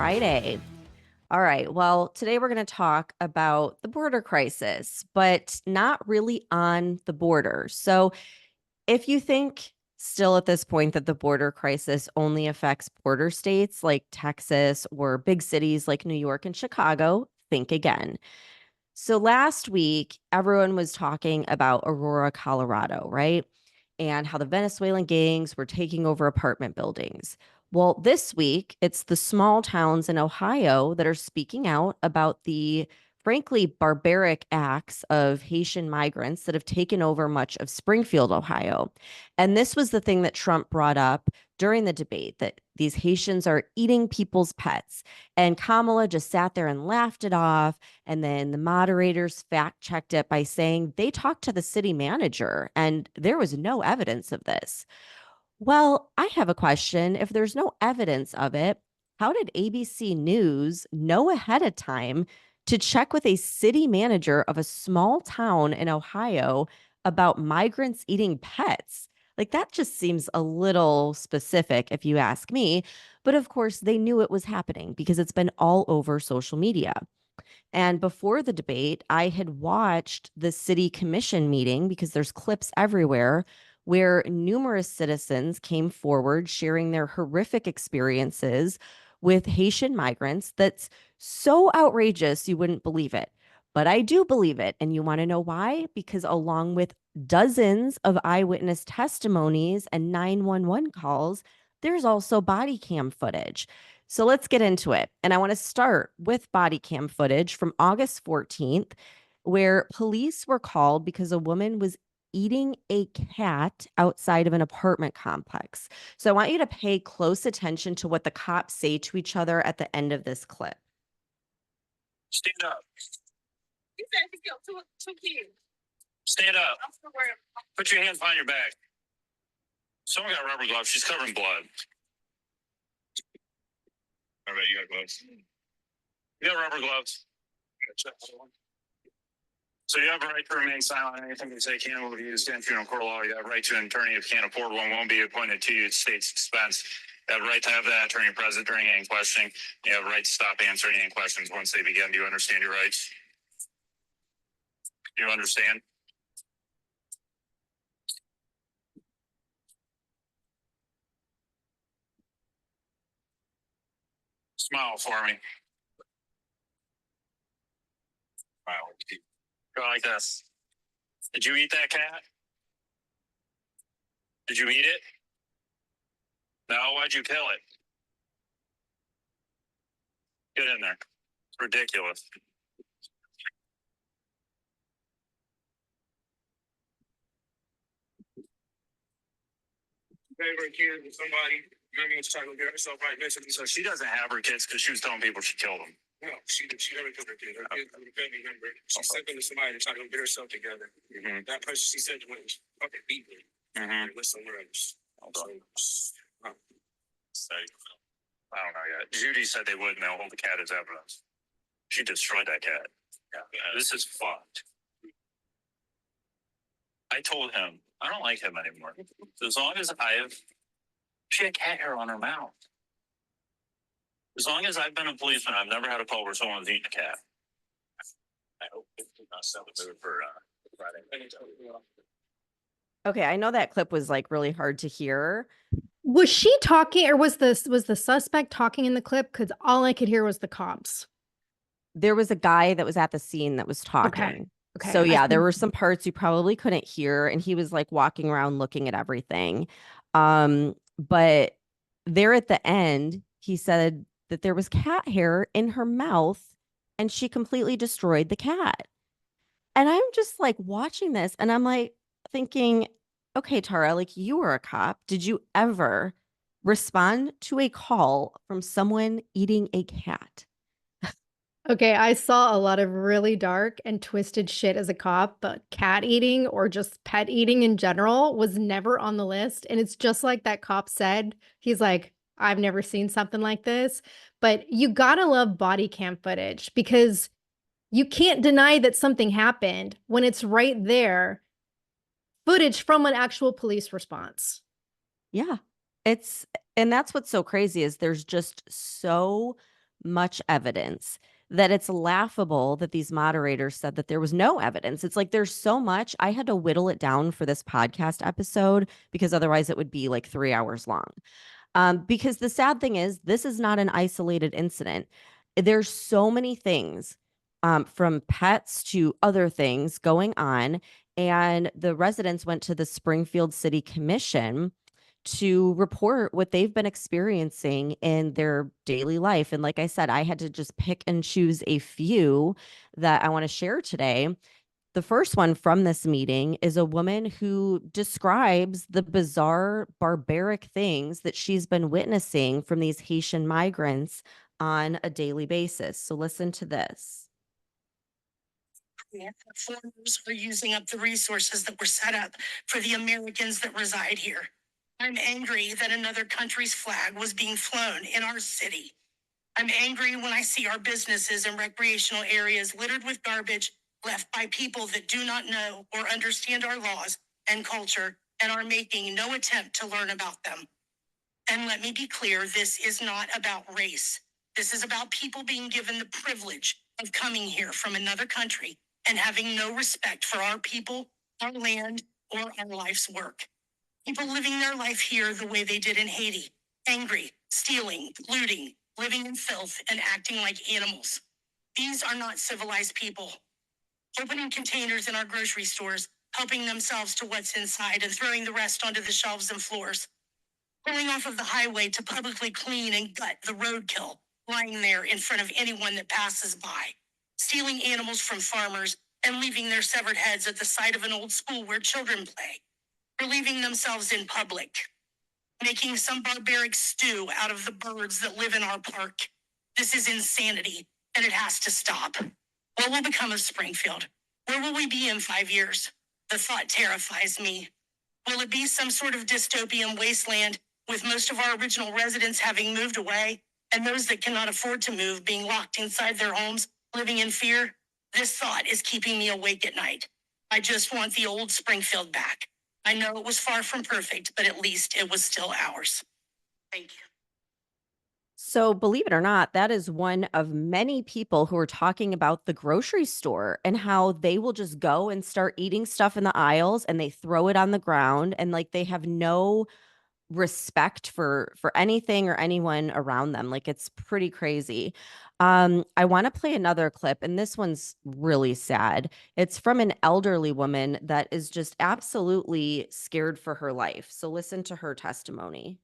Friday. All right. Well, today we're going to talk about the border crisis, but not really on the border. So, if you think still at this point that the border crisis only affects border states like Texas or big cities like New York and Chicago, think again. So last week, everyone was talking about Aurora, Colorado, right? And how the Venezuelan gangs were taking over apartment buildings. Well, this week, it's the small towns in Ohio that are speaking out about the frankly barbaric acts of Haitian migrants that have taken over much of Springfield, Ohio. And this was the thing that Trump brought up during the debate, that these Haitians are eating people's pets. And Kamala just sat there and laughed it off. And then the moderators fact checked it by saying they talked to the city manager and there was no evidence of this. Well, I have a question. If there's no evidence of it, how did ABC News know ahead of time to check with a city manager of a small town in Ohio about migrants eating pets? Like, that just seems a little specific, if you ask me. But of course, they knew it was happening because it's been all over social media. And before the debate, I had watched the city commission meeting because there's clips everywhere where numerous citizens came forward sharing their horrific experiences with Haitian migrants. That's so outrageous, you wouldn't believe it. But I do believe it. And you want to know why? Because along with dozens of eyewitness testimonies and 911 calls, there's also body cam footage. So let's get into it. And I want to start with body cam footage from August 14th, where police were called because a woman was eating a cat outside of an apartment complex. So I want you to pay close attention to what the cops say to each other at the end of this clip. Stand up. You said he killed two kids. Stand up. I'm still wearing. Put your hands behind your back. Someone got rubber gloves. She's covered in blood. All right, you got gloves. You got rubber gloves. So you have a right to remain silent. Anything you say can be used against you in court of law. You have a right to an attorney if you can't afford one. Won't be appointed to you at state's expense. You have a right to have that attorney present during any questioning. You have a right to stop answering any questions once they begin. Do you understand your rights? Do you understand? Smile for me. Smile. Go like this. Did you eat that cat? Did you eat it? No, why'd you kill it? Get in there. It's ridiculous. Favorite kid with somebody, maybe was trying to get herself right next to me. So she doesn't have her kids because she was telling people she killed them. No, she never killed her kid. Her kid was a family member. She sent them to somebody to try to get herself together. Mm-hmm. That person she said went fucking beat me. Mm-hmm. With somewhere else. So, I don't know yet. Judy said they would, and they'll hold the cat as evidence. She destroyed that cat. Yeah, this is fucked. I told him I don't like him anymore. So as long as she had cat hair on her mouth. As long as I've been a policeman, I've never had a call where someone's eating a cat. I hope it's not sell the food for Friday. Okay, I know that clip was like really hard to hear. Was she talking, or was the suspect talking in the clip? Because all I could hear was the cops. There was a guy that was at the scene that was talking. Okay. So yeah, there were some parts you probably couldn't hear, and he was like walking around looking at everything. But there at the end, he said that there was cat hair in her mouth and she completely destroyed the cat. And I'm just like watching this and I'm like thinking, okay, Tara, like you were a cop. Did you ever respond to a call from someone eating a cat? Okay, I saw a lot of really dark and twisted shit as a cop, but cat eating or just pet eating in general was never on the list. And it's just like that cop said. He's like, I've never seen something like this. But you gotta love body cam footage because you can't deny that something happened when it's right there. Footage from an actual police response. Yeah. And that's what's so crazy is there's just so much evidence that it's laughable that these moderators said that there was no evidence. It's like there's so much. I had to whittle it down for this podcast episode because otherwise it would be like 3 hours long. Because the sad thing is, this is not an isolated incident. There's so many things, from pets to other things going on. And the residents went to the Springfield City Commission to report what they've been experiencing in their daily life. And like I said, I had to just pick and choose a few that I want to share today. The first one from this meeting is a woman who describes the bizarre, barbaric things that she's been witnessing from these Haitian migrants on a daily basis. So listen to this. Foreigners are using up the resources that were set up for the Americans that reside here. I'm angry that another country's flag was being flown in our city. I'm angry when I see our businesses and recreational areas littered with garbage left by people that do not know or understand our laws and culture and are making no attempt to learn about them. And let me be clear, this is not about race. This is about people being given the privilege of coming here from another country and having no respect for our people, our land, or our life's work. People living their life here the way they did in Haiti, angry, stealing, looting, living in filth, and acting like animals. These are not civilized people. Opening containers in our grocery stores, helping themselves to what's inside and throwing the rest onto the shelves and floors. Pulling off of the highway to publicly clean and gut the roadkill lying there in front of anyone that passes by. Stealing animals from farmers and leaving their severed heads at the side of an old school where children play. Relieving themselves in public. Making some barbaric stew out of the birds that live in our park. This is insanity, and it has to stop. What will become of Springfield? Where will we be in 5 years? The thought terrifies me. Will it be some sort of dystopian wasteland with most of our original residents having moved away and those that cannot afford to move being locked inside their homes, living in fear? This thought is keeping me awake at night. I just want the old Springfield back. I know it was far from perfect, but at least it was still ours. Thank you. So, believe it or not, that is one of many people who are talking about the grocery store and how they will just go and start eating stuff in the aisles and they throw it on the ground and like they have no respect for anything or anyone around them. Like it's pretty crazy. I want to play another clip, and this one's really sad. It's from an elderly woman that is just absolutely scared for her life. So listen to her testimony.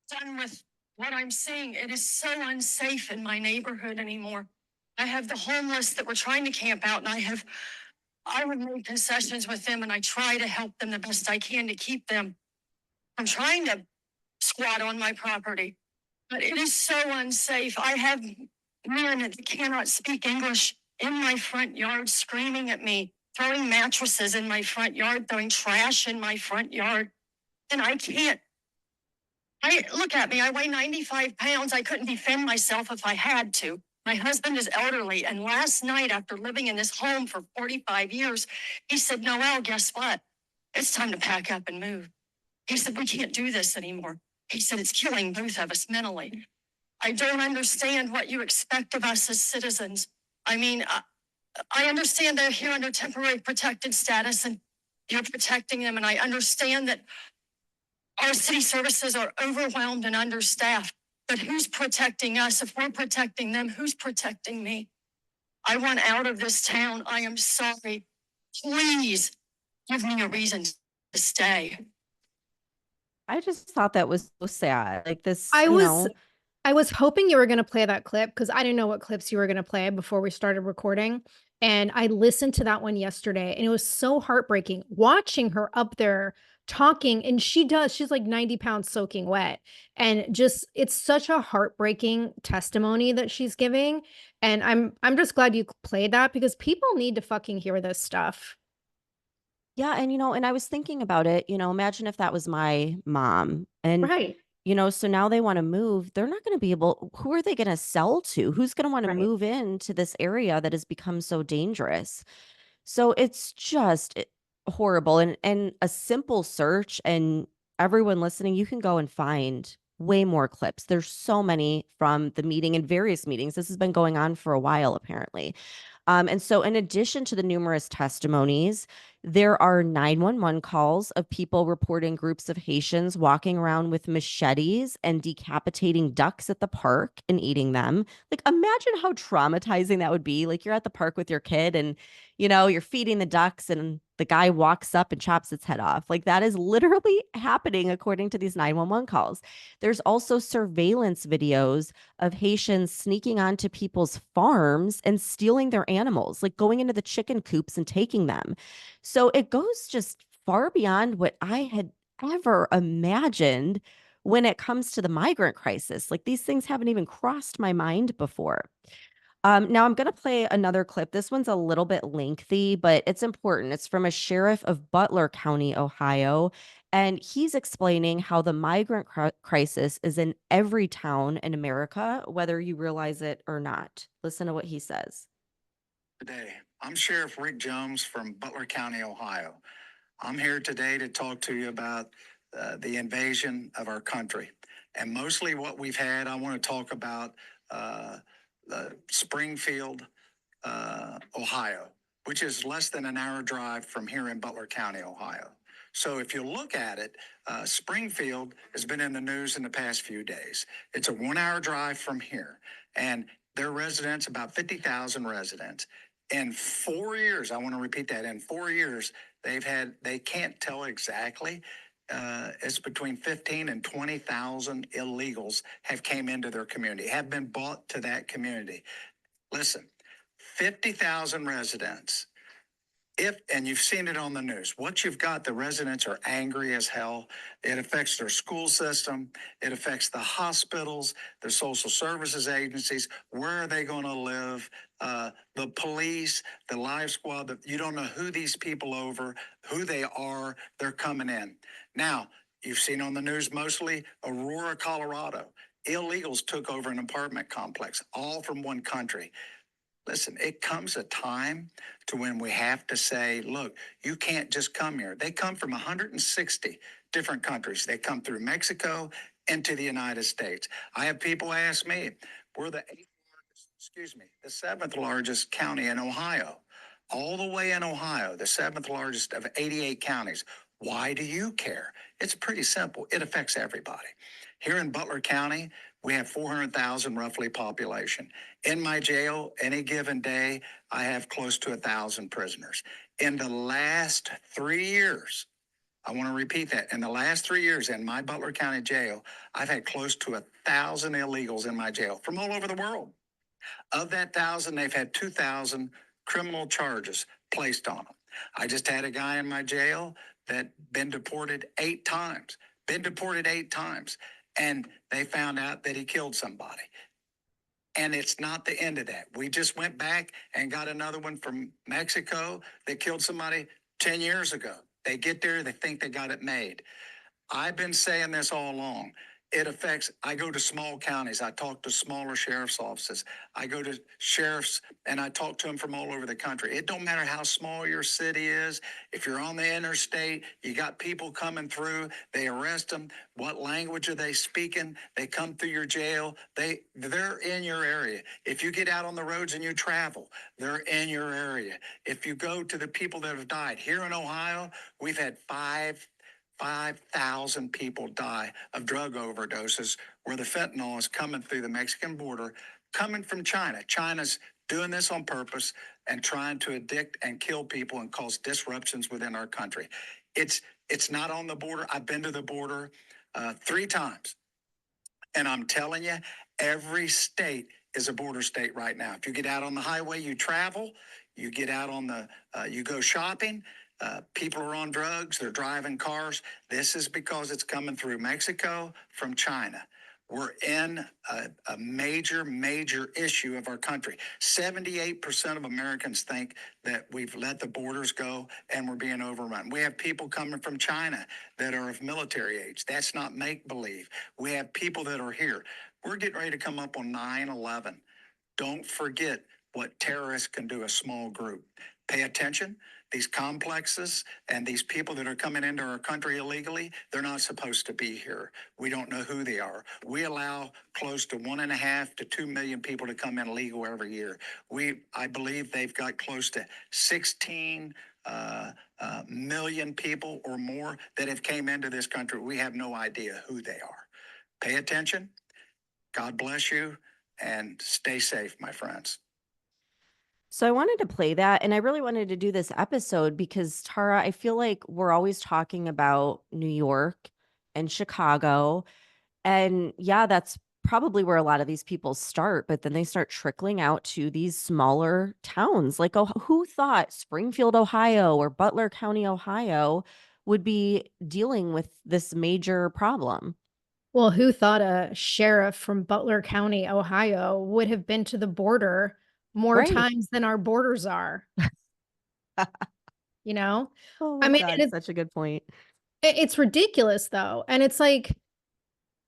Done with what I'm seeing. It is so unsafe in my neighborhood anymore. I have the homeless that were trying to camp out, and I would make concessions with them, and I try to help them the best I can to keep them from trying to squat on my property. But it is so unsafe. I have men that cannot speak English in my front yard screaming at me, throwing mattresses in my front yard, throwing trash in my front yard. And I can't. Look at me. I weigh 95 pounds. I couldn't defend myself if I had to. My husband is elderly. And last night, after living in this home for 45 years, he said, Noelle, guess what? It's time to pack up and move. He said, we can't do this anymore. He said, it's killing both of us mentally. I don't understand what you expect of us as citizens. I mean, I understand they're here under temporary protected status and you're protecting them. And I understand that our city services are overwhelmed and understaffed. But who's protecting us? If we're protecting them, who's protecting me? I want out of this town. I am sorry. Please give me a reason to stay. I just thought that was so sad. Like this, I was hoping you were going to play that clip because I didn't know what clips you were going to play before we started recording. And I listened to that one yesterday and it was so heartbreaking watching her up there talking. And she's like 90 pounds soaking wet. And just, it's such a heartbreaking testimony that she's giving. And I'm just glad you played that because people need to fucking hear this stuff. Yeah, and and I was thinking about it, imagine if that was my mom. And Right. so now they want to move. They're not going to be able, who are they going to sell to? Who's going to want to Right. move into this area that has become so dangerous? So it's just horrible. And a simple search, and everyone listening, you can go and find way more clips. There's so many from the meeting and various meetings. This has been going on for a while, apparently. And so, in addition to the numerous testimonies, there are 911 calls of people reporting groups of Haitians walking around with machetes and decapitating ducks at the park and eating them. Like, imagine how traumatizing that would be. Like, you're at the park with your kid and, you're feeding the ducks and the guy walks up and chops its head off. Like, that is literally happening according to these 911 calls. There's also surveillance videos of Haitians sneaking onto people's farms and stealing their animals, like going into the chicken coops and taking them. So it goes just far beyond what I had ever imagined when it comes to the migrant crisis. Like these things haven't even crossed my mind before. Now I'm going to play another clip. This one's a little bit lengthy, but it's important. It's from a sheriff of Butler County, Ohio, and he's explaining how the migrant crisis is in every town in America, whether you realize it or not. Listen to what he says. Today, I'm Sheriff Rick Jones from Butler County, Ohio. I'm here today to talk to you about the invasion of our country. And mostly what we've had, I want to talk about Springfield, Ohio, which is less than an hour drive from here in Butler County, Ohio. So if you look at it, Springfield has been in the news in the past few days. It's a 1 hour drive from here. And their residents, about 50,000 residents. In 4 years, I want to repeat that, in 4 years, they can't tell exactly. It's between 15 and 20,000 illegals have came into their community, have been brought to that community. Listen, 50,000 residents. And you've seen it on the news, what you've got, the residents are angry as hell. It affects their school system. It affects the hospitals, the social services agencies. Where are they going to live? The police, the life squad, you don't know who these people over, who they are. They're coming in. Now, you've seen on the news mostly Aurora, Colorado. Illegals took over an apartment complex, all from one country. Listen, it comes a time to when we have to say, look, you can't just come here. They come from 160 different countries. They come through Mexico into the United States. I have people ask me, we're the the seventh largest county in Ohio. All the way in Ohio, the seventh largest of 88 counties. Why do you care? It's pretty simple. It affects everybody. Here in Butler County, we have 400,000 roughly population. In my jail, any given day, I have close to 1,000 prisoners. In the last 3 years, I want to repeat that. In the last 3 years in my Butler County jail, I've had close to 1,000 illegals in my jail from all over the world. Of that 1,000, they've had 2,000 criminal charges placed on them. I just had a guy in my jail that been deported 8 times, and they found out that he killed somebody. And it's not the end of that. We just went back and got another one from Mexico that killed somebody 10 years ago. They get there, they think they got it made. I've been saying this all along. It affects, I go to small counties. I talk to smaller sheriff's offices. I go to sheriffs and I talk to them from all over the country. It don't matter how small your city is. If you're on the interstate, you got people coming through, they arrest them. What language are they speaking? They come through your jail. They're in your area. If you get out on the roads and you travel, they're in your area. If you go to the people that have died, here in Ohio, we've had 5,000 people die of drug overdoses where the fentanyl is coming through the Mexican border, coming from China. China's doing this on purpose and trying to addict and kill people and cause disruptions within our country. It's not on the border. I've been to the border 3 times. And I'm telling you, every state is a border state right now. If you get out on the highway, you travel, you get out on you go shopping, people are on drugs, they're driving cars. This is because it's coming through Mexico from China. We're in a major, major issue of our country. 78% of Americans think that we've let the borders go and we're being overrun. We have people coming from China that are of military age. That's not make-believe. We have people that are here. We're getting ready to come up on 9/11. Don't forget what terrorists can do, a small group. Pay attention. These complexes and these people that are coming into our country illegally, they're not supposed to be here. We don't know who they are. We allow close to 1.5 to 2 million people to come in illegal every year. I believe they've got close to 16 million people or more that have came into this country. We have no idea who they are. Pay attention. God bless you, and stay safe, my friends. So I wanted to play that, and I really wanted to do this episode because, Tara, I feel like we're always talking about New York and Chicago. And yeah, that's probably where a lot of these people start, but then they start trickling out to these smaller towns. Like, oh, who thought Springfield, Ohio, or Butler County, Ohio would be dealing with this major problem? Well, who thought a sheriff from Butler County, Ohio would have been to the border more Right. times than our borders are, you know? Oh I my mean, God, such a good point. it's ridiculous though. And it's like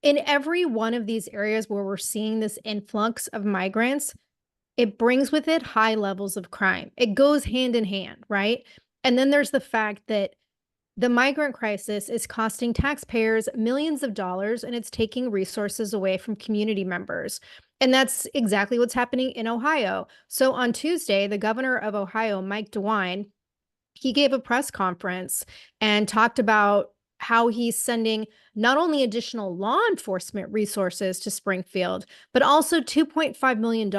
in every one of these areas where we're seeing this influx of migrants, it brings with it high levels of crime. It goes hand in hand, right? And then there's the fact that the migrant crisis is costing taxpayers millions of dollars and it's taking resources away from community members. And that's exactly what's happening in Ohio. So on Tuesday, the governor of Ohio, Mike DeWine, he gave a press conference and talked about how he's sending not only additional law enforcement resources to Springfield, but also $2.5 million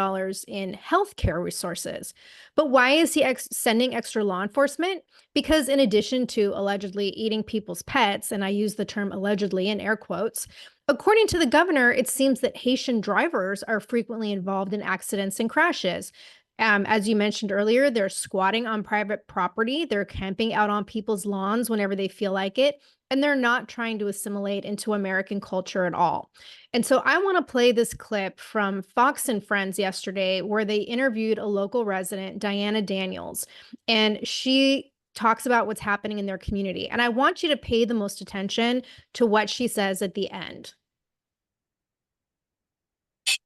in healthcare resources. But why is he sending extra law enforcement? Because in addition to allegedly eating people's pets, and I use the term allegedly in air quotes, according to the governor, it seems that Haitian drivers are frequently involved in accidents and crashes. As you mentioned earlier, they're squatting on private property. They're camping out on people's lawns whenever they feel like it. And they're not trying to assimilate into American culture at all. And so I want to play this clip from Fox and Friends yesterday, where they interviewed a local resident, Diana Daniels, and she talks about what's happening in their community. And I want you to pay the most attention to what she says at the end.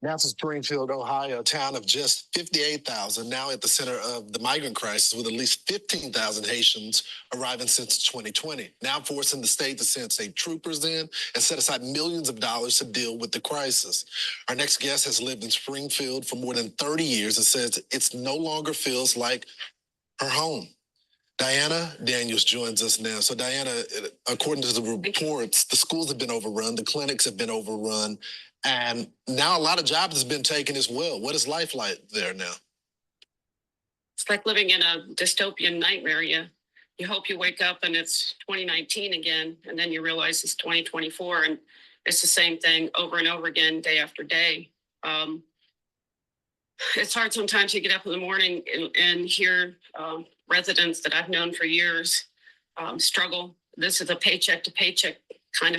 Now to Springfield, Ohio, a town of just 58,000, now at the center of the migrant crisis with at least 15,000 Haitians arriving since 2020, now forcing the state to send state troopers in and set aside millions of dollars to deal with the crisis. Our next guest has lived in Springfield for more than 30 years and says it no longer feels like her home. Diana Daniels joins us now. So Diana, according to the reports, the schools have been overrun, the clinics have been overrun, and now a lot of jobs has been taken as well. What is life like there now? It's like living in a dystopian nightmare. You hope you wake up and it's 2019 again, and then you realize it's 2024, and it's the same thing over and over again, day after day. It's hard sometimes to get up in the morning and hear residents that I've known for years struggle. This is a paycheck to paycheck kind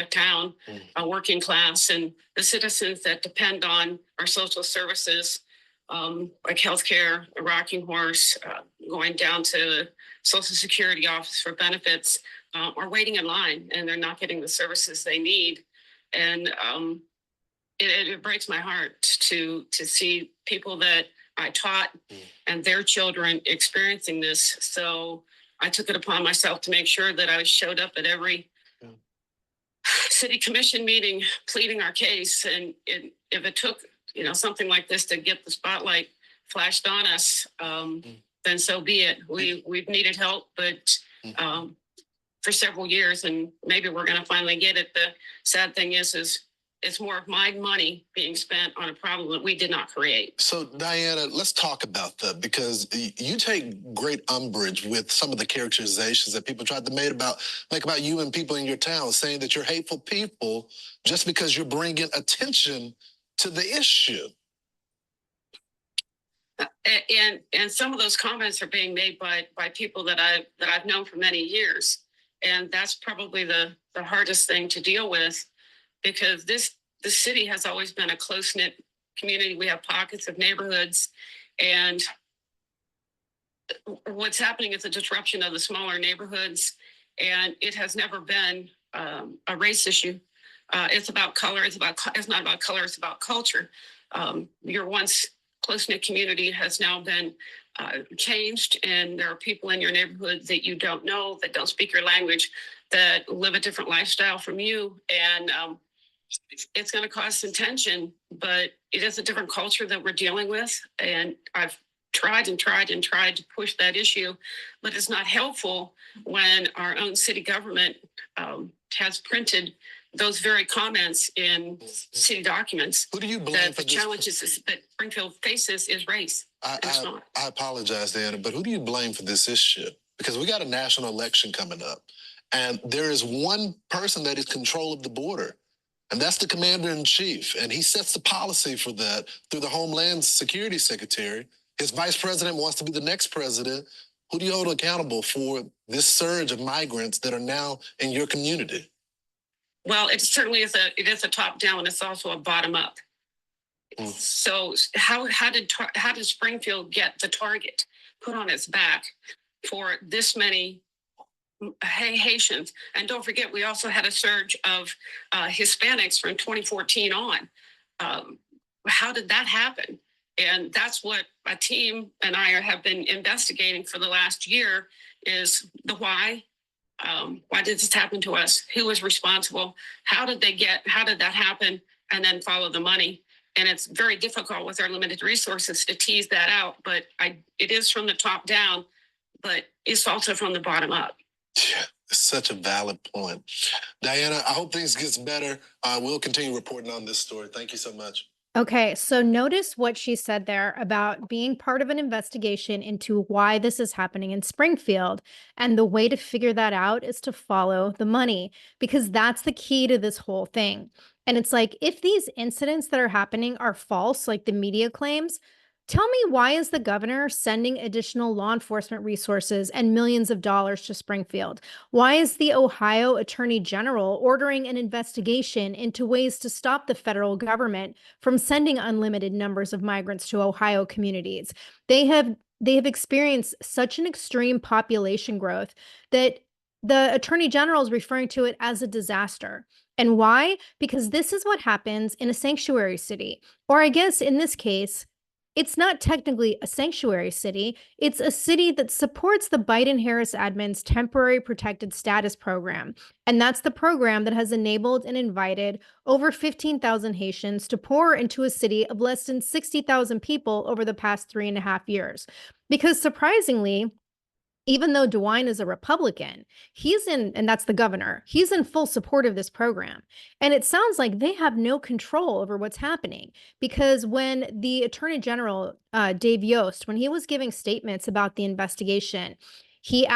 of town, a working class, and the citizens that depend on our social services, like healthcare, a rocking horse, going down to Social Security office for benefits, are waiting in line, and they're not getting the services they need. And it breaks my heart to see people that I taught and their children experiencing this. So I took it upon myself to make sure that I showed up at every city commission meeting pleading our case. And if it took, something like this to get the spotlight flashed on us, then so be it. We've needed help, but for several years, and maybe we're going to finally get it. The sad thing is it's more of my money being spent on a problem that we did not create. So, Diana, let's talk about that, because you take great umbrage with some of the characterizations that people tried to make about you and people in your town, saying that you're hateful people just because you're bringing attention to the issue. And some of those comments are being made by people that I've known for many years, and that's probably the hardest thing to deal with. Because the city has always been a close-knit community. We have pockets of neighborhoods, and what's happening is a disruption of the smaller neighborhoods, and it has never been a race issue. It's about color. It's not about color. It's about culture. Your once close-knit community has now been changed, and there are people in your neighborhood that you don't know, that don't speak your language, that live a different lifestyle from you. And it's going to cause some tension, but it is a different culture that we're dealing with. And I've tried and tried and tried to push that issue, but it's not helpful when our own city government has printed those very comments in city documents. Who do you blame That for the this? challenges that Springfield faces is race. It's not. I apologize, Diana, but who do you blame for this issue? Because we got a national election coming up, and there is one person that is control of the border, and that's the commander-in-chief, and he sets the policy for that through the Homeland Security Secretary. His vice president wants to be the next president. Who do you hold accountable for this surge of migrants that are now in your community? Well, it certainly is a top down. It's also a bottom up. So how did Springfield get the target put on its back for this many Haitians? And don't forget, we also had a surge of Hispanics from 2014 on. How did that happen? And that's what a team and I have been investigating for the last year, is the why. Why did this happen to us? Who was responsible? How did that happen? And then follow the money. And it's very difficult with our limited resources to tease that out, but it is from the top down, but it's also from the bottom up. Yeah, it's such a valid point. Diana, I hope things gets better. We'll continue reporting on this story. Thank you so much. Okay, so notice what she said there about being part of an investigation into why this is happening in Springfield. And the way to figure that out is to follow the money, because that's the key to this whole thing. And it's like, if these incidents that are happening are false, like the media claims, tell me, why is the governor sending additional law enforcement resources and millions of dollars to Springfield? Why is the Ohio Attorney General ordering an investigation into ways to stop the federal government from sending unlimited numbers of migrants to Ohio communities? They have experienced such an extreme population growth that the Attorney General is referring to it as a disaster. And why? Because this is what happens in a sanctuary city. Or I guess in this case, it's not technically a sanctuary city. It's a city that supports the Biden-Harris admin's temporary protected status program. And that's the program that has enabled and invited over 15,000 Haitians to pour into a city of less than 60,000 people over the past 3.5 years. Because surprisingly, even though DeWine is a Republican, and that's the governor, he's in full support of this program. And it sounds like they have no control over what's happening, because when the Attorney General, Dave Yost, when he was giving statements about the investigation, he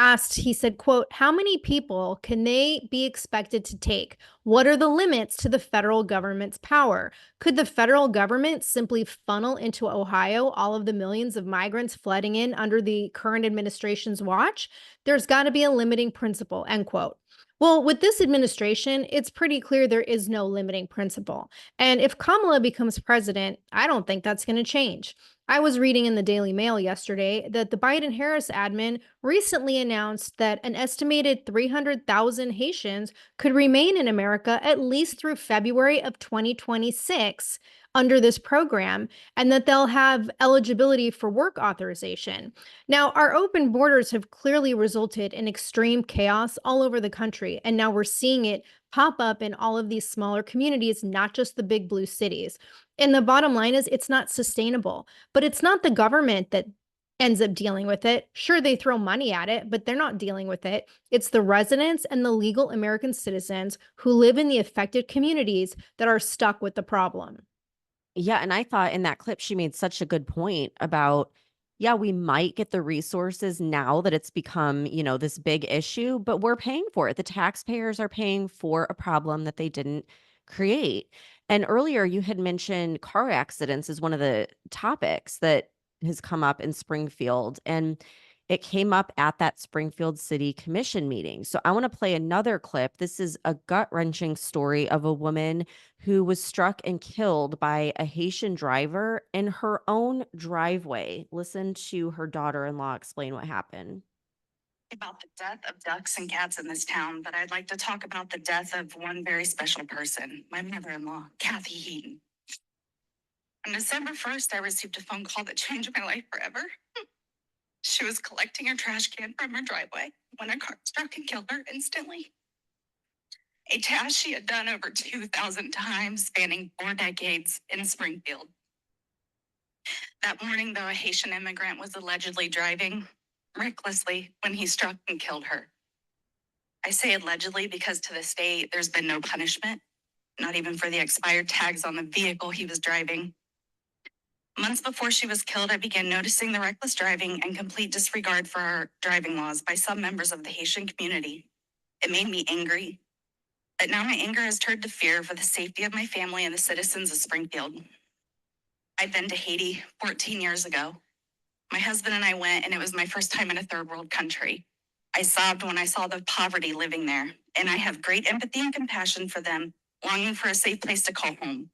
said, quote, "How many people can they be expected to take? What are the limits to the federal government's power? Could the federal government simply funnel into Ohio all of the millions of migrants flooding in under the current administration's watch? There's got to be a limiting principle," end quote. Well, with this administration, it's pretty clear there is no limiting principle. And if Kamala becomes president, I don't think that's going to change. I was reading in the Daily Mail yesterday that the Biden-Harris admin recently announced that an estimated 300,000 Haitians could remain in America at least through February of 2026 under this program, and that they'll have eligibility for work authorization. Now, our open borders have clearly resulted in extreme chaos all over the country, and now we're seeing it pop up in all of these smaller communities, not just the big blue cities. And the bottom line is, it's not sustainable, but it's not the government that ends up dealing with it. Sure, they throw money at it, but they're not dealing with it. It's the residents and the legal American citizens who live in the affected communities that are stuck with the problem. Yeah, and I thought in that clip she made such a good point about, yeah, we might get the resources now that it's become, this big issue, but we're paying for it. The taxpayers are paying for a problem that they didn't create. And earlier you had mentioned car accidents as one of the topics that has come up in Springfield, and it came up at that Springfield City Commission meeting. So I want to play another clip. This is a gut-wrenching story of a woman who was struck and killed by a Haitian driver in her own driveway. Listen to her daughter-in-law explain what happened. About the death of ducks and cats in this town, but I'd like to talk about the death of one very special person, my mother-in-law, Kathy Heaton. On December 1st, I received a phone call that changed my life forever. She was collecting her trash can from her driveway when a car struck and killed her instantly. A task she had done over 2,000 times, spanning 4 decades in Springfield. That morning, though, a Haitian immigrant was allegedly driving recklessly when he struck and killed her. I say allegedly because to this day, there's been no punishment, not even for the expired tags on the vehicle he was driving. Months before she was killed, I began noticing the reckless driving and complete disregard for our driving laws by some members of the Haitian community. It made me angry. But now my anger has turned to fear for the safety of my family and the citizens of Springfield. I'd been to Haiti 14 years ago. My husband and I went, and it was my first time in a third world country. I sobbed when I saw the poverty living there, and I have great empathy and compassion for them, longing for a safe place to call home.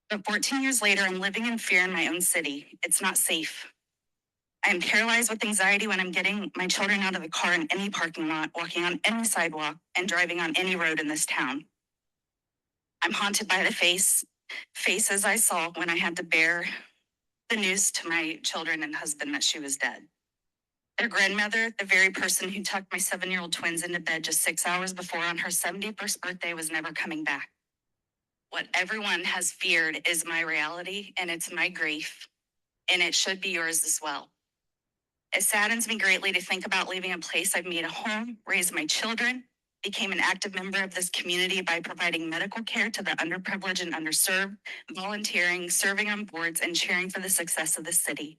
But 14 years later, I'm living in fear in my own city. It's not safe. I am paralyzed with anxiety when I'm getting my children out of the car in any parking lot, walking on any sidewalk, and driving on any road in this town. I'm haunted by the faces I saw when I had to bear the news to my children and husband that she was dead. Their grandmother, the very person who tucked my 7-year-old twins into bed just 6 hours before on her 71st birthday, was never coming back. What everyone has feared is my reality, and it's my grief, and it should be yours as well. It saddens me greatly to think about leaving a place I've made a home, raised my children, became an active member of this community by providing medical care to the underprivileged and underserved, volunteering, serving on boards, and cheering for the success of the city.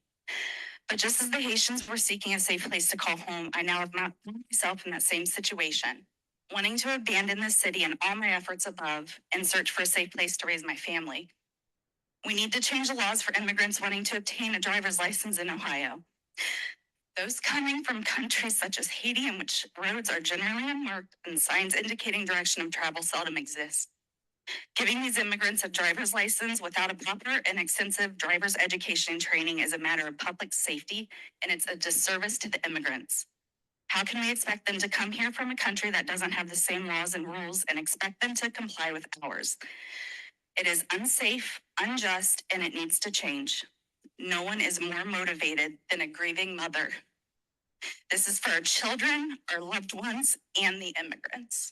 But just as the Haitians were seeking a safe place to call home, I now have found myself in that same situation, wanting to abandon this city and all my efforts above and search for a safe place to raise my family. We need to change the laws for immigrants wanting to obtain a driver's license in Ohio. Those coming from countries such as Haiti, in which roads are generally unmarked and signs indicating direction of travel seldom exist. Giving these immigrants a driver's license without a proper and extensive driver's education and training is a matter of public safety, and it's a disservice to the immigrants. How can we expect them to come here from a country that doesn't have the same laws and rules and expect them to comply with ours? It is unsafe, unjust, and it needs to change. No one is more motivated than a grieving mother. This is for our children, our loved ones, and the immigrants.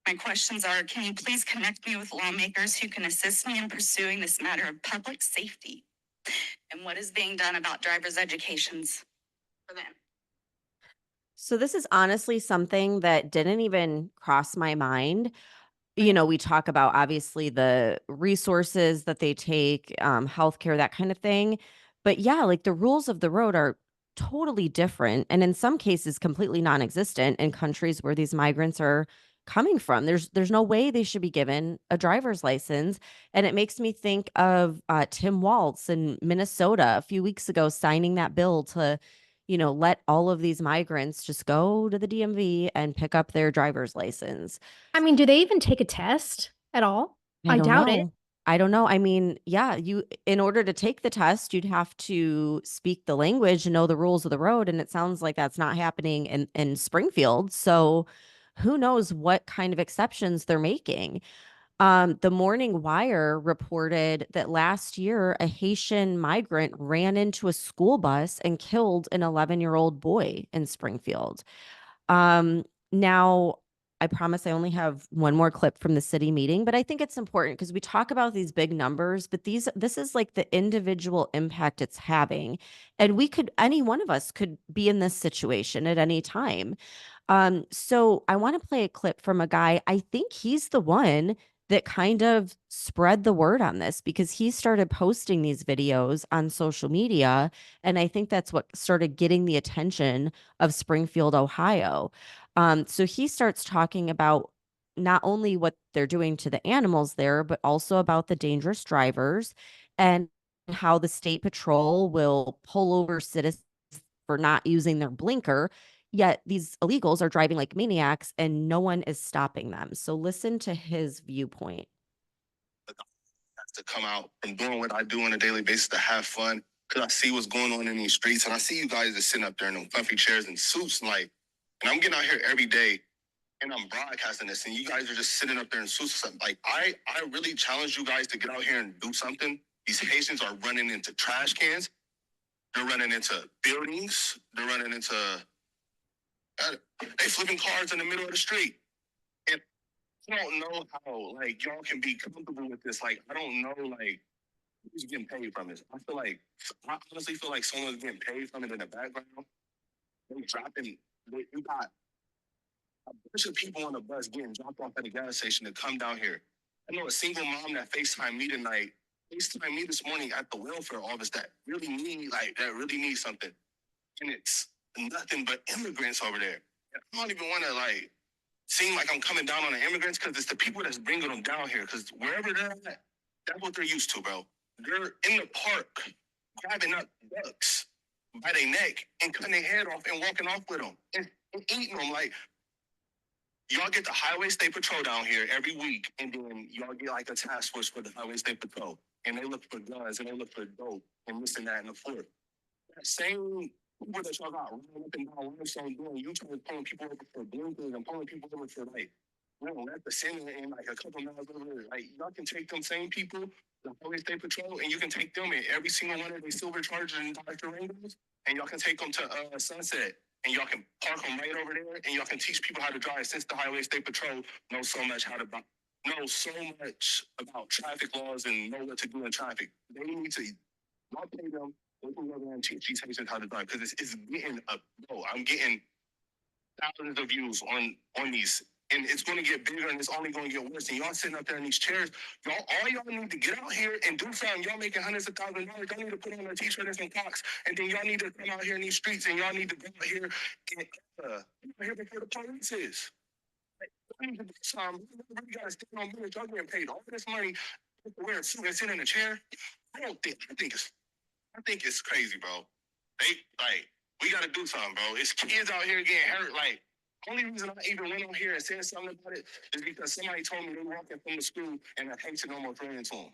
My questions are, can you please connect me with lawmakers who can assist me in pursuing this matter of public safety? And what is being done about driver's educations for them? So this is honestly something that didn't even cross my mind. You know, we talk about obviously the resources that they take, healthcare, that kind of thing. But yeah, like the rules of the road are totally different, and in some cases completely non-existent in countries where these migrants are coming from. There's no way they should be given a driver's license. And it makes me think of Tim Walz in Minnesota a few weeks ago signing that bill to, let all of these migrants just go to the DMV and pick up their driver's license. I mean, do they even take a test at all? I I don't doubt it. know. I don't know. I mean, yeah, in order to take the test, you'd have to speak the language and know the rules of the road. And it sounds like that's not happening in Springfield. So who knows what kind of exceptions they're making. The Morning Wire reported that last year, a Haitian migrant ran into a school bus and killed an 11-year-old boy in Springfield. Now, I promise I only have one more clip from the city meeting, but I think it's important because we talk about these big numbers, but this is like the individual impact it's having. And any one of us could be in this situation at any time. So I want to play a clip from a guy. I think he's the one that kind of spread the word on this because he started posting these videos on social media. And I think that's what started getting the attention of Springfield, Ohio. So he starts talking about not only what they're doing to the animals there, but also about the dangerous drivers and how the state patrol will pull over citizens for not using their blinker. Yet these illegals are driving like maniacs and no one is stopping them. So listen to his viewpoint. To come out from doing what I do on a daily basis to have fun, because I see what's going on in these streets, and I see you guys just sitting up there in them comfy chairs and suits, and I'm getting out here every day, and I'm broadcasting this, and you guys are just sitting up there in suits. Like, I really challenge you guys to get out here and do something. These Haitians are running into trash cans. They're running into buildings. They're running into, they flipping cars in the middle of the street. And I don't know how, like, y'all can be comfortable with this. Like, I don't know, like, who's getting paid from this. I honestly feel like someone's getting paid from it in the background. They dropping, you got a bunch of people on the bus getting dropped off at the gas station to come down here. I know a single mom that FaceTimed me tonight, FaceTimed me this morning at the welfare office that really need something. And it's nothing but immigrants over there. I don't even want to like seem like I'm coming down on the immigrants because it's the people that's bringing them down here. Because wherever they're at, that's what they're used to, bro. They're in the park grabbing up ducks by their neck and cutting their head off and walking off with them and eating them. Like, y'all get the Highway State Patrol down here every week, and then y'all get like a task force for the Highway State Patrol, and they look for guns and they look for dope and this and that and the fourth. That same people that y'all got running up and down limestone doing, you trying to pulling people over for blinkers and pulling people over for like, at the center and like a couple miles over there. Like, y'all can take them same people, the Highway State Patrol, and you can take them in every single one of their silver Chargers and Dr. Rangos, and y'all can take them to Sunset. And y'all can park them right over there, and y'all can teach people how to drive. Since the Highway State Patrol knows so much about traffic laws and know what to do in traffic, they need to y'all pay them. They can go there and teach these Haitians how to drive because it's getting up. Bro, I'm getting thousands of views on these, and it's going to get bigger, and it's only going to get worse. And y'all sitting up there in these chairs, all y'all need to get out here and do something. Y'all making hundreds of thousands of dollars. Y'all need to put on a t-shirt and some Crocs, and then y'all need to come out here in these streets, and y'all need to go out here and here before the police is. We need to do something. We got to stand on business. Y'all getting paid all this money to wear a suit and sit in a chair. I think it's crazy, bro. We got to do something, bro. It's kids out here getting hurt. Like, only reason I even went on here and said something about it is because somebody told me they were walking from the school and a Haitian almost ran into them.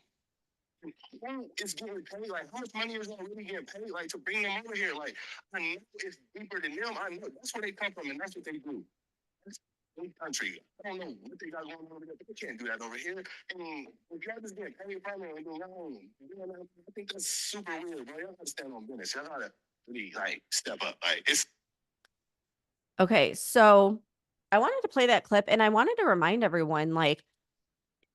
Who is getting paid? Like, how much money is y'all really getting paid? Like, to bring them over here? Like, I know it's deeper than them. I know that's where they come from and that's what they do. That's their country. I don't know what they got going on over there, but they can't do that over here. And if y'all just getting paid from it and then I think that's super weird, bro. Y'all gotta stand on business. Y'all gotta really, like, step up. Like, it's Okay, so I wanted to play that clip and I wanted to remind everyone, like,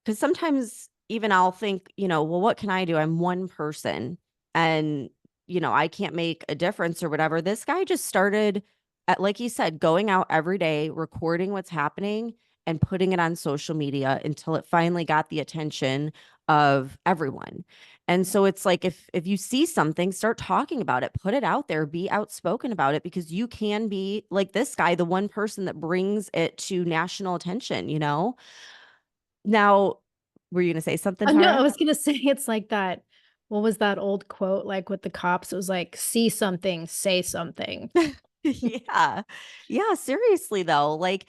because sometimes even I'll think, well, what can I do? I'm one person and, I can't make a difference or whatever. This guy just started, like he said, going out every day, recording what's happening and putting it on social media until it finally got the attention of everyone. And so it's like, if you see something, start talking about it, put it out there, be outspoken about it, because you can be like this guy, the one person that brings it to national attention, Now, were you going to say something, No, I Tara? was gonna say it's like that. What was that old quote like with the cops? It was like, see something, say something. Yeah. Yeah, seriously though. Like,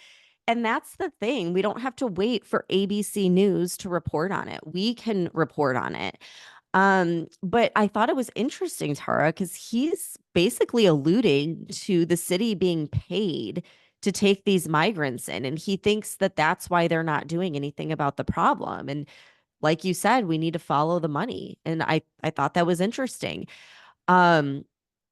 and that's the thing. We don't have to wait for ABC News to report on it. We can report on it. But I thought it was interesting, Tara, because he's basically alluding to the city being paid to take these migrants in, and he thinks that that's why they're not doing anything about the problem. And like you said, we need to follow the money. And I thought that was interesting. Um,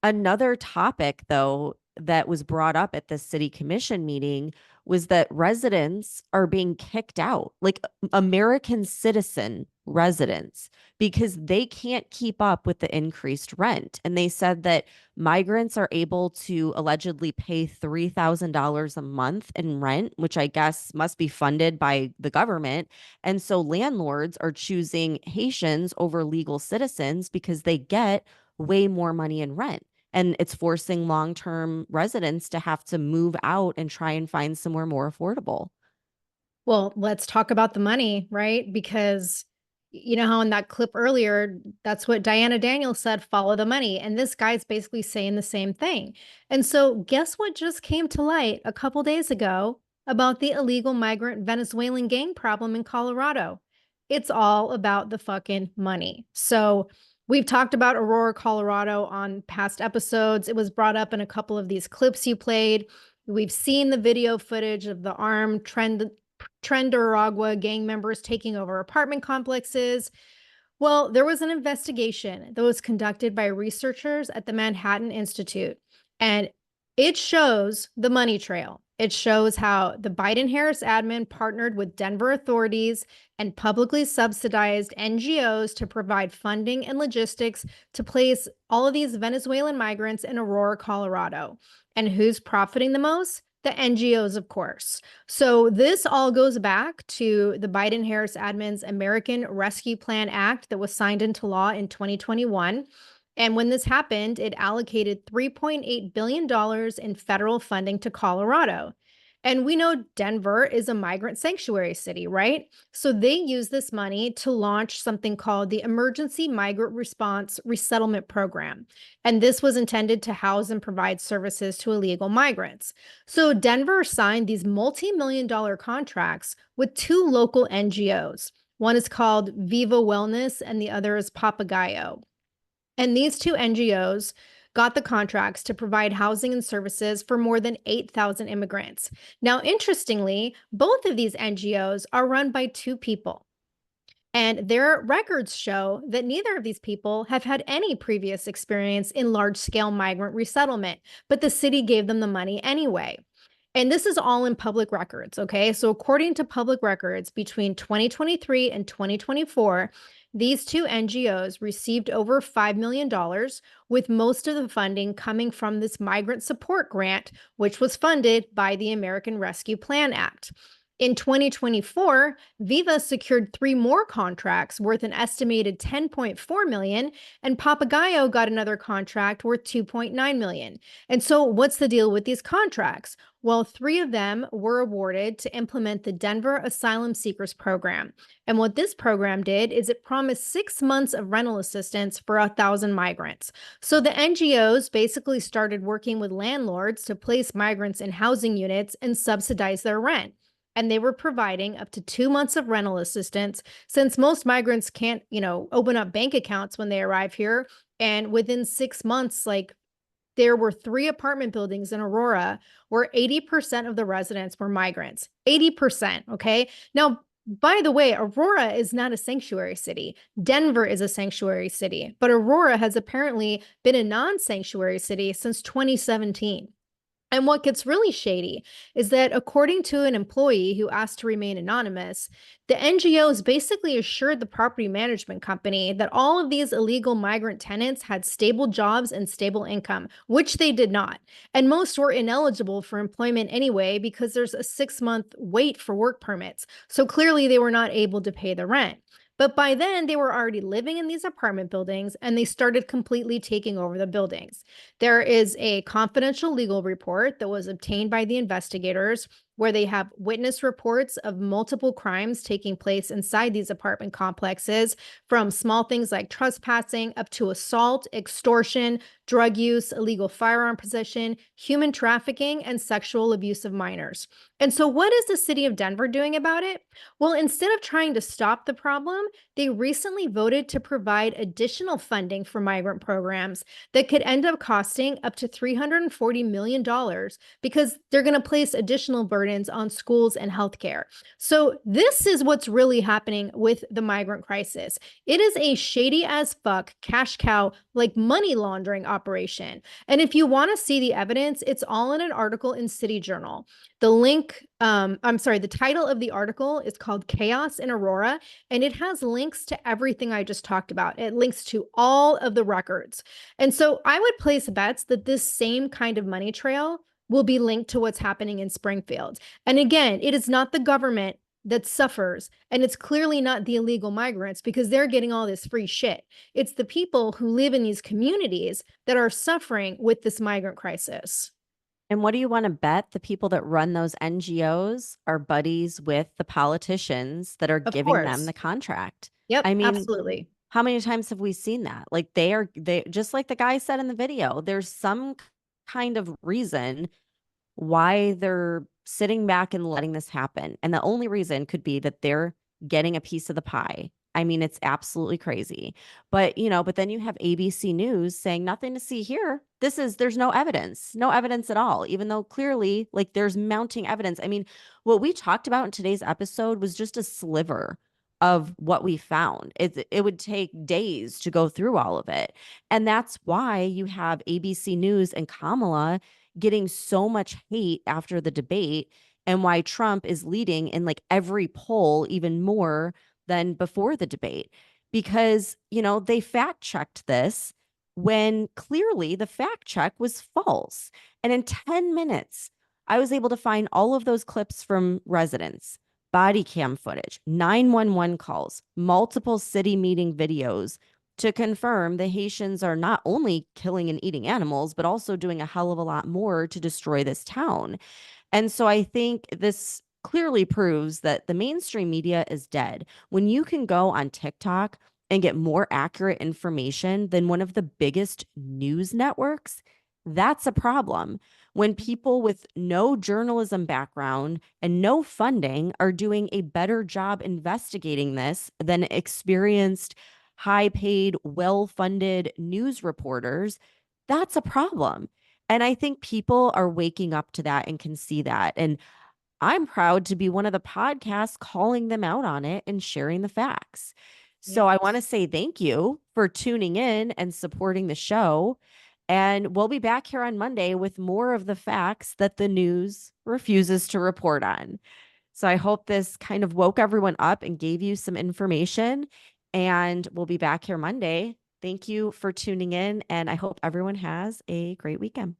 Another topic, though, that was brought up at the city commission meeting was that residents are being kicked out, like American citizen residents, because they can't keep up with the increased rent. And they said that migrants are able to allegedly pay $3,000 a month in rent, which I guess must be funded by the government. And so landlords are choosing Haitians over legal citizens because they get way more money in rent. And it's forcing long-term residents to have to move out and try and find somewhere more affordable. Well, let's talk about the money, right? Because you know how in that clip earlier, that's what Diana Daniels said, follow the money. And this guy's basically saying the same thing. And so guess what just came to light a couple days ago about the illegal migrant Venezuelan gang problem in Colorado? It's all about the fucking money. So we've talked about Aurora, Colorado on past episodes. It was brought up in a couple of these clips you played. We've seen the video footage of the armed Trendaragua gang members taking over apartment complexes. Well, there was an investigation that was conducted by researchers at the Manhattan Institute, and it shows the money trail. It shows how the Biden-Harris admin partnered with Denver authorities and publicly subsidized NGOs to provide funding and logistics to place all of these Venezuelan migrants in Aurora, Colorado. And who's profiting the most? The NGOs, of course. So this all goes back to the Biden-Harris admin's American Rescue Plan Act that was signed into law in 2021. And when this happened, it allocated $3.8 billion in federal funding to Colorado. And we know Denver is a migrant sanctuary city, right? So they use this money to launch something called the Emergency Migrant Response Resettlement Program. And this was intended to house and provide services to illegal migrants. So Denver signed these multi-million-dollar contracts with two local NGOs. One is called Viva Wellness and the other is Papagayo. And these two NGOs got the contracts to provide housing and services for more than 8,000 immigrants. Now, interestingly, both of these NGOs are run by two people. And their records show that neither of these people have had any previous experience in large-scale migrant resettlement, but the city gave them the money anyway. And this is all in public records, okay? So according to public records, between 2023 and 2024, these two NGOs received over $5 million, with most of the funding coming from this migrant support grant, which was funded by the American Rescue Plan Act. In 2024, Viva secured 3 more contracts worth an estimated $10.4 million, and Papagayo got another contract worth $2.9 million. And so what's the deal with these contracts? Well, 3 of them were awarded to implement the Denver Asylum Seekers Program. And what this program did is it promised 6 months of rental assistance for 1,000 migrants. So the NGOs basically started working with landlords to place migrants in housing units and subsidize their rent. And they were providing up to 2 months of rental assistance since most migrants can't, open up bank accounts when they arrive here. And within 6 months, there were 3 apartment buildings in Aurora where 80% of the residents were migrants. 80%, okay? Now, by the way, Aurora is not a sanctuary city. Denver is a sanctuary city, but Aurora has apparently been a non-sanctuary city since 2017. And what gets really shady is that according to an employee who asked to remain anonymous, the NGOs basically assured the property management company that all of these illegal migrant tenants had stable jobs and stable income, which they did not. And most were ineligible for employment anyway because there's a 6-month wait for work permits. So clearly they were not able to pay the rent. But by then, they were already living in these apartment buildings and they started completely taking over the buildings. There is a confidential legal report that was obtained by the investigators where they have witness reports of multiple crimes taking place inside these apartment complexes, from small things like trespassing up to assault, extortion, drug use, illegal firearm possession, human trafficking, and sexual abuse of minors. And so what is the city of Denver doing about it? Well, instead of trying to stop the problem, they recently voted to provide additional funding for migrant programs that could end up costing up to $340 million because they're going to place additional burdens on schools and healthcare. So this is what's really happening with the migrant crisis. It is a shady as fuck cash cow, like money laundering operation. And if you want to see the evidence, it's all in an article in City Journal. The title of the article is called Chaos in Aurora, and it has links to everything I just talked about. It links to all of the records. And so I would place bets that this same kind of money trail will be linked to what's happening in Springfield. And again, it is not the government that suffers, and it's clearly not the illegal migrants because they're getting all this free shit. It's the people who live in these communities that are suffering with this migrant crisis. And what do you want to bet? The people that run those NGOs are buddies with the politicians that are giving them the contract. Yep, I mean, absolutely. how many times have we seen that? Like they just like the guy said in the video, there's some kind of reason why they're sitting back and letting this happen. And the only reason could be that they're getting a piece of the pie. I mean, it's absolutely crazy. But then you have ABC News saying nothing to see here. There's no evidence at all, even though clearly there's mounting evidence. I mean, what we talked about in today's episode was just a sliver of what we found. It would take days to go through all of it. And that's why you have ABC News and Kamala getting so much hate after the debate, and why Trump is leading in like every poll even more than before the debate. Because, they fact checked this when clearly the fact check was false. And in 10 minutes, I was able to find all of those clips from residents, body cam footage, 911 calls, multiple city meeting videos to confirm the Haitians are not only killing and eating animals, but also doing a hell of a lot more to destroy this town. And so I think this clearly proves that the mainstream media is dead. When you can go on TikTok and get more accurate information than one of the biggest news networks, that's a problem. When people with no journalism background and no funding are doing a better job investigating this than experienced, high paid, well funded news reporters, that's a problem. And I think people are waking up to that and can see that. And I'm proud to be one of the podcasts calling them out on it and sharing the facts. So I want to say thank you for tuning in and supporting the show. And we'll be back here on Monday with more of the facts that the news refuses to report on. So I hope this kind of woke everyone up and gave you some information. And we'll be back here Monday. Thank you for tuning in. And I hope everyone has a great weekend.